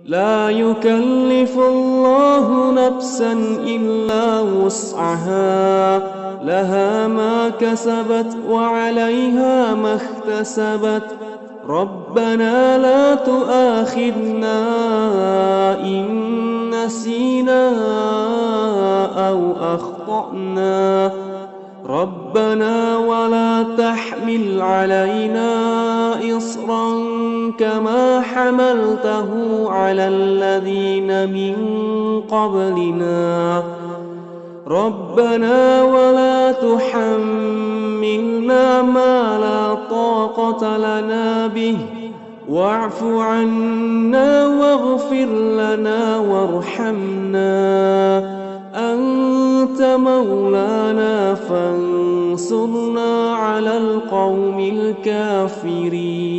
لا يكلف الله نفسا إلا وسعها، لها ما كسبت وعليها ما اكتسبت. ربنا لا تؤاخذنا إن نسينا أو أخطأنا. ربنا ولا تحمل علينا إصرا كما حملته على الذين من قبلنا. ربنا ولا تحملنا ما لا طاقة لنا به، واعف عنا واغفر لنا وارحمنا، أنت مولانا فانصرنا على القوم الكافرين.